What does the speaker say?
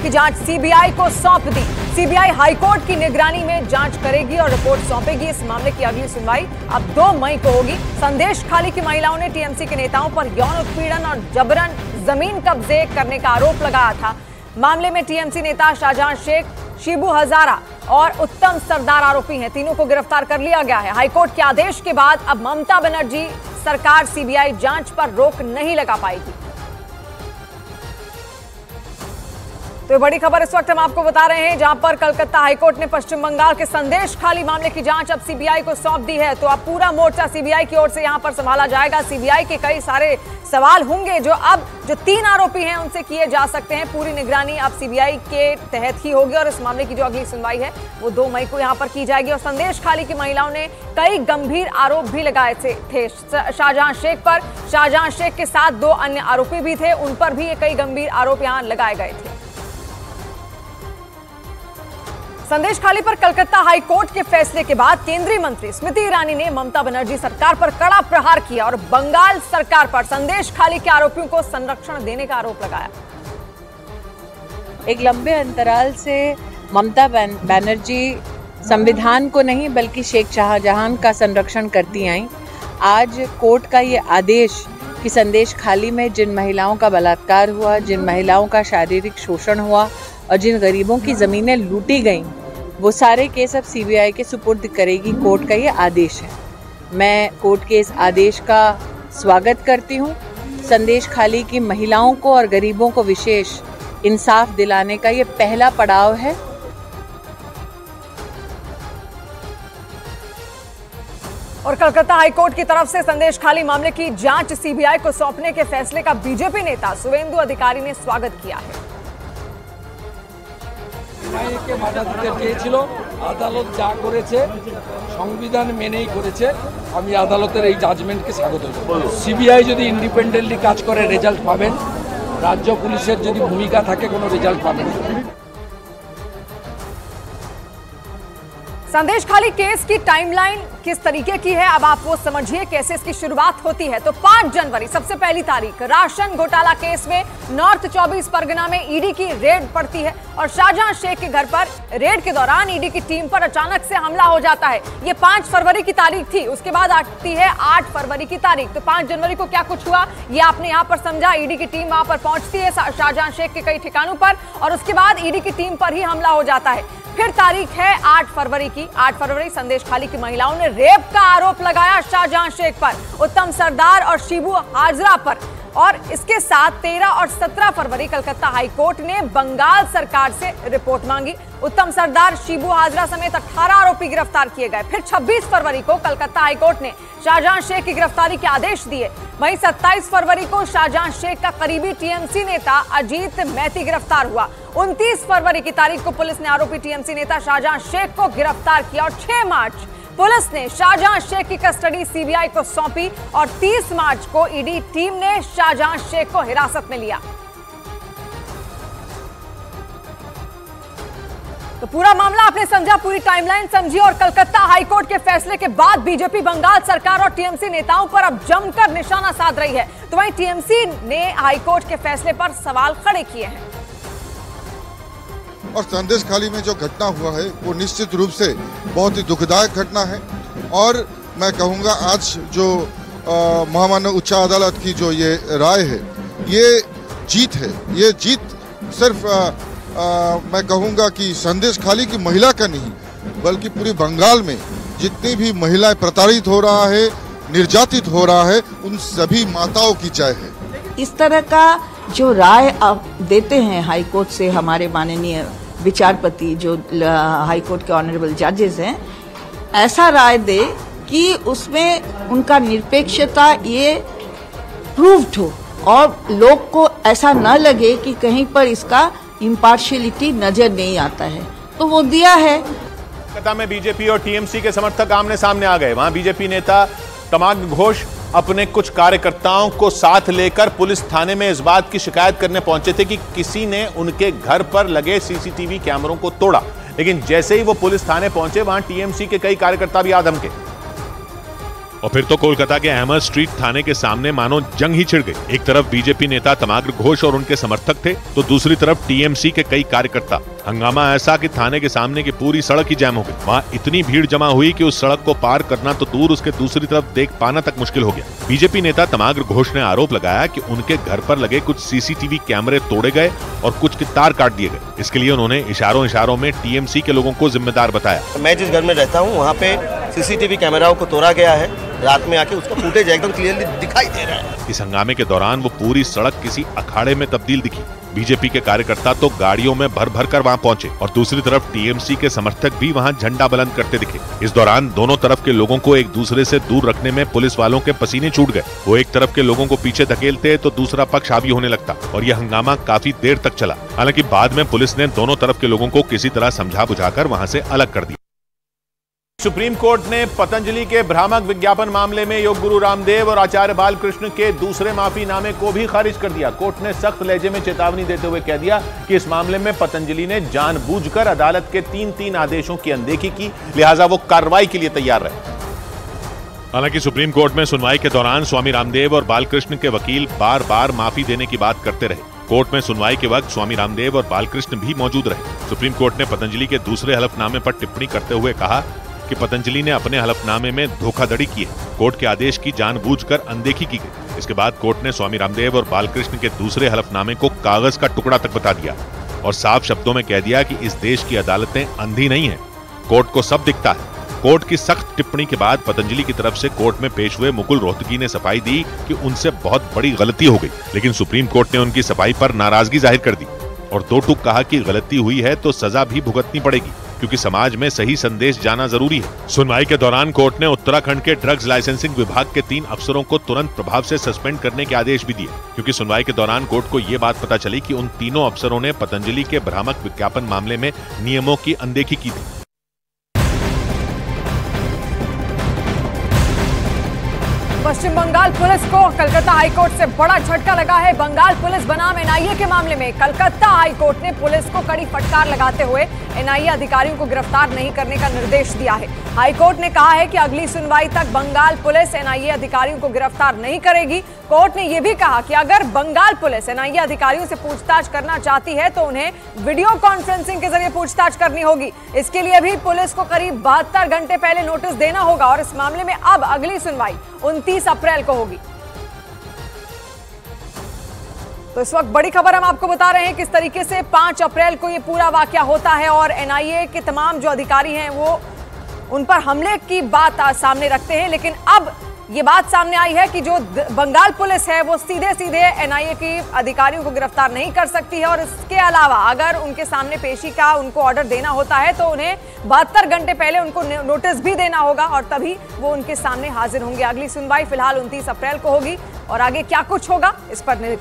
की जांच सीबीआई को सौंप दी। सीबीआई हाईकोर्ट की निगरानी में जांच करेगी और रिपोर्ट सौंपेगी। इस मामले की अगली सुनवाई अब 2 मई को होगी। संदेश खाली की महिलाओं ने टीएमसी के नेताओं पर यौन उत्पीड़न और जबरन जमीन कब्जे करने का आरोप लगाया था। मामले में टीएमसी नेता शाहजहां शेख, शिबू हजारा और उत्तम सरदार आरोपी हैं। तीनों को गिरफ्तार कर लिया गया है। हाईकोर्ट के आदेश के बाद अब ममता बनर्जी सरकार सीबीआई जांच पर रोक नहीं लगा पाएगी। तो बड़ी खबर इस वक्त हम आपको बता रहे हैं, जहां पर कलकत्ता हाईकोर्ट ने पश्चिम बंगाल के संदेश खाली मामले की जांच अब सीबीआई को सौंप दी है। तो अब पूरा मोर्चा सीबीआई की ओर से यहां पर संभाला जाएगा। सीबीआई के कई सारे सवाल होंगे जो 3 आरोपी हैं उनसे किए जा सकते हैं। पूरी निगरानी अब सीबीआई के तहत ही होगी और इस मामले की जो अगली सुनवाई है वो 2 मई को यहां पर की जाएगी। और संदेश खाली की महिलाओं ने कई गंभीर आरोप भी लगाए थे शाहजहां शेख पर। शाहजहां शेख के साथ 2 अन्य आरोपी भी थे, उन पर भी कई गंभीर आरोप यहां लगाए गए थे। संदेश खाली पर कलकत्ता हाईकोर्ट के फैसले के बाद केंद्रीय मंत्री स्मृति ईरानी ने ममता बनर्जी सरकार पर कड़ा प्रहार किया और बंगाल सरकार पर संदेश खाली के आरोपियों को संरक्षण देने का आरोप लगाया। एक लंबे अंतराल से ममता बनर्जी संविधान को नहीं बल्कि शेख शाहजहां का संरक्षण करती आई। आज कोर्ट का ये आदेश कि संदेश खाली में जिन महिलाओं का बलात्कार हुआ, जिन महिलाओं का शारीरिक शोषण हुआ और जिन गरीबों की ज़मीनें लूटी गईं, वो सारे केस अब सीबीआई के सुपुर्द करेगी। कोर्ट का ये आदेश है। मैं कोर्ट के इस आदेश का स्वागत करती हूँ। संदेश खाली की महिलाओं को और गरीबों को विशेष इंसाफ दिलाने का ये पहला पड़ाव है। और कलकत्ता हाईकोर्ट की तरफ से संदेश खाली मामले की जांच सीबीआई को सौंपने के फैसले का बीजेपी नेता शुवेंदु अधिकारी ने स्वागत किया है। বাধা দিতে চেয়েছিল, আদালত যা করেছে সংবিধান মেনেই করেছে। আমি আদালতের এই জাজমেন্টকে স্বাগত জানাই। সিবিআই যদি ইন্ডিপেন্ডেন্টলি কাজ করে রেজাল্ট পাবেন, রাজ্য পুলিশের যদি ভূমিকা থাকে কোনো রেজাল্ট পাবেন। संदेश खाली केस की टाइमलाइन किस तरीके की है, अब आप वो समझिए कैसे इसकी शुरुआत होती है। तो 5 जनवरी सबसे पहली तारीख राशन घोटाला केस में नॉर्थ 24 परगना में ईडी की रेड पड़ती है और शाहजहां शेख के घर पर रेड के दौरान ईडी की टीम पर अचानक से हमला हो जाता है। ये 5 फरवरी की तारीख थी। उसके बाद आती है 8 फरवरी की तारीख। तो 5 जनवरी को क्या कुछ हुआ ये आपने यहाँ पर समझा। ईडी की टीम वहां पर पहुंचती है शाहजहां शेख के कई ठिकानों पर और उसके बाद ईडी की टीम पर ही हमला हो जाता है। फिर तारीख है 8 फरवरी की। 8 फरवरी संदेश खाली की महिलाओं ने रेप का आरोप लगाया शाहजहां शेख पर, उत्तम सरदार और शिबू हाजरा पर। और इसके साथ 13 और 17 फरवरी कलकत्ता हाईकोर्ट ने बंगाल सरकार से रिपोर्ट मांगी। उत्तम सरदार, शिबू हाजरा समेत 18 आरोपी गिरफ्तार किए गए। फिर 26 फरवरी को कलकत्ता हाईकोर्ट ने शाहजहां शेख की गिरफ्तारी के आदेश दिए। वहीं 27 फरवरी को शाहजहां शेख का करीबी टीएमसी नेता अजीत मैती गिरफ्तार हुआ। 29 फरवरी की तारीख को पुलिस ने आरोपी टीएमसी नेता शाहजहां शेख को गिरफ्तार किया और 6 मार्च पुलिस ने शाहजहां शेख की कस्टडी सीबीआई को सौंपी और 30 मार्च को ईडी टीम ने शाहजहां शेख को हिरासत में लिया। तो पूरा मामला आपने समझा, पूरी टाइमलाइन समझी और कलकत्ता हाईकोर्ट के फैसले के बाद बीजेपी बंगाल सरकार और टीएमसी नेताओं पर अब जमकर निशाना साध रही है। तो वहीं टीएमसी ने हाईकोर्ट के फैसले पर सवाल खड़े किए हैं। और संदेश खाली में जो घटना हुआ है वो निश्चित रूप से बहुत ही दुखदायक घटना है। और मैं कहूँगा आज जो महामानव उच्च अदालत की जो ये राय है ये जीत है। ये जीत सिर्फ मैं कहूँगा कि संदेश खाली की महिला का नहीं बल्कि पूरी बंगाल में जितनी भी महिलाएं प्रताड़ित हो रहा है, निर्यातित हो रहा है, उन सभी माताओं की जय है। इस तरह का जो राय अब देते हैं हाईकोर्ट से हमारे माननीय विचारपति जो हाईकोर्ट के ऑनरेबल जजेस हैं, ऐसा राय दे कि उसमें उनका निरपेक्षता ये प्रूव्ड हो और लोग को ऐसा न लगे कि कहीं पर इसका इम्पार्शियलिटी नजर नहीं आता है, तो वो दिया है। कलकत्ता में बीजेपी और टीएमसी के समर्थक आमने सामने आ गए। वहां बीजेपी नेता तमाग घोष अपने कुछ कार्यकर्ताओं को साथ लेकर पुलिस थाने में इस बात की शिकायत करने पहुंचे थे कि किसी ने उनके घर पर लगे सीसीटीवी कैमरों को तोड़ा। लेकिन जैसे ही वो पुलिस थाने पहुंचे वहां टीएमसी के कई कार्यकर्ता भी आ धमके और फिर तो कोलकाता के अहमद स्ट्रीट थाने के सामने मानो जंग ही छिड़ गई। एक तरफ बीजेपी नेता तमाग्र घोष और उनके समर्थक थे, तो दूसरी तरफ टीएमसी के कई कार्यकर्ता। हंगामा ऐसा कि थाने के सामने की पूरी सड़क ही जैम हो गई। वहाँ इतनी भीड़ जमा हुई कि उस सड़क को पार करना तो दूर, उसके दूसरी तरफ देख पाना तक मुश्किल हो गया। बीजेपी नेता तमाग्र घोष ने आरोप लगाया कि उनके घर पर लगे कुछ सीसीटीवी कैमरे तोड़े गए और कुछ के तार काट दिए गए। इसके लिए उन्होंने इशारों में टीएमसी के लोगों को जिम्मेदार बताया। मैं जिस घर में रहता हूँ वहाँ पे सीसीटीवी कैमराओं को तोड़ा गया है। रात में आके उसका फुटेज एकदम क्लियरली दिखाई दे रहा है। इस हंगामे के दौरान वो पूरी सड़क किसी अखाड़े में तब्दील दिखी। बीजेपी के कार्यकर्ता तो गाड़ियों में भर भर कर वहां पहुंचे और दूसरी तरफ टीएमसी के समर्थक भी वहां झंडा बुलंद करते दिखे। इस दौरान दोनों तरफ के लोगों को एक दूसरे से दूर रखने में पुलिस वालों के पसीने छूट गए। वो एक तरफ के लोगों को पीछे धकेलते तो दूसरा पक्ष हावी होने लगता और यह हंगामा काफी देर तक चला। हालांकि बाद में पुलिस ने दोनों तरफ के लोगों को किसी तरह समझा बुझाकर वहां से अलग कर दिया। सुप्रीम कोर्ट ने पतंजलि के भ्रामक विज्ञापन मामले में योग गुरु रामदेव और आचार्य बालकृष्ण के दूसरे माफीनामे को भी खारिज कर दिया। कोर्ट ने सख्त लहजे में चेतावनी देते हुए कह दिया कि इस मामले में पतंजलि ने जानबूझकर अदालत के 3 आदेशों की अनदेखी की, लिहाजा वो कार्रवाई के लिए तैयार रहे। हालांकि सुप्रीम कोर्ट में सुनवाई के दौरान स्वामी रामदेव और बालकृष्ण के वकील बार बार माफी देने की बात करते रहे। कोर्ट में सुनवाई के वक्त स्वामी रामदेव और बालकृष्ण भी मौजूद रहे। सुप्रीम कोर्ट ने पतंजलि के दूसरे हलफनामे पर टिप्पणी करते हुए कहा कि पतंजलि ने अपने हलफनामे में धोखाधड़ी की है। कोर्ट के आदेश की जानबूझकर अनदेखी की गई। इसके बाद कोर्ट ने स्वामी रामदेव और बालकृष्ण के दूसरे हलफनामे को कागज का टुकड़ा तक बता दिया और साफ शब्दों में कह दिया कि इस देश की अदालतें अंधी नहीं हैं, कोर्ट को सब दिखता है। कोर्ट की सख्त टिप्पणी के बाद पतंजलि की तरफ से कोर्ट में पेश हुए मुकुल रोहतगी ने सफाई दी कि उनसे बहुत बड़ी गलती हो गई, लेकिन सुप्रीम कोर्ट ने उनकी सफाई पर नाराजगी जाहिर कर दी और दो टूक कहा कि गलती हुई है तो सजा भी भुगतनी पड़ेगी, क्योंकि समाज में सही संदेश जाना जरूरी है। सुनवाई के दौरान कोर्ट ने उत्तराखंड के ड्रग्स लाइसेंसिंग विभाग के 3 अफसरों को तुरंत प्रभाव से सस्पेंड करने के आदेश भी दिए, क्योंकि सुनवाई के दौरान कोर्ट को ये बात पता चली कि उन तीनों अफसरों ने पतंजलि के भ्रामक विज्ञापन मामले में नियमों की अनदेखी की थी। पश्चिम बंगाल पुलिस को कलकत्ता हाईकोर्ट से बड़ा झटका लगा है। बंगाल पुलिस बनाम एनआईए के मामले में कलकत्ता हाईकोर्ट ने पुलिस को कड़ी फटकार लगाते हुए एनआईए अधिकारियों को गिरफ्तार नहीं करने का निर्देश दिया है। हाईकोर्ट ने कहा है कि अगली सुनवाई तक बंगाल पुलिस एनआईए अधिकारियों को गिरफ्तार नहीं करेगी। कोर्ट ने यह भी कहा कि अगर बंगाल पुलिस एनआईए अधिकारियों से पूछताछ करना चाहती है तो उन्हें वीडियो कॉन्फ्रेंसिंग के जरिए पूछताछ करनी होगी। इसके लिए भी पुलिस को करीब 72 घंटे पहले नोटिस देना होगा और इस मामले में अब अगली सुनवाई 29 अप्रैल को होगी। तो इस वक्त बड़ी खबर हम आपको बता रहे हैं किस तरीके से 5 अप्रैल को ये पूरा वाकया होता है और एनआईए के तमाम जो अधिकारी हैं वो उन पर हमले की बात सामने रखते हैं, लेकिन अब ये बात सामने आई है कि जो बंगाल पुलिस है वो सीधे सीधे एनआईए के अधिकारियों को गिरफ्तार नहीं कर सकती है और इसके अलावा अगर उनके सामने पेशी का उनको ऑर्डर देना होता है तो उन्हें 72 घंटे पहले उनको नोटिस भी देना होगा और तभी वो उनके सामने हाजिर होंगे। अगली सुनवाई फिलहाल 29 अप्रैल को होगी और आगे क्या कुछ होगा इस पर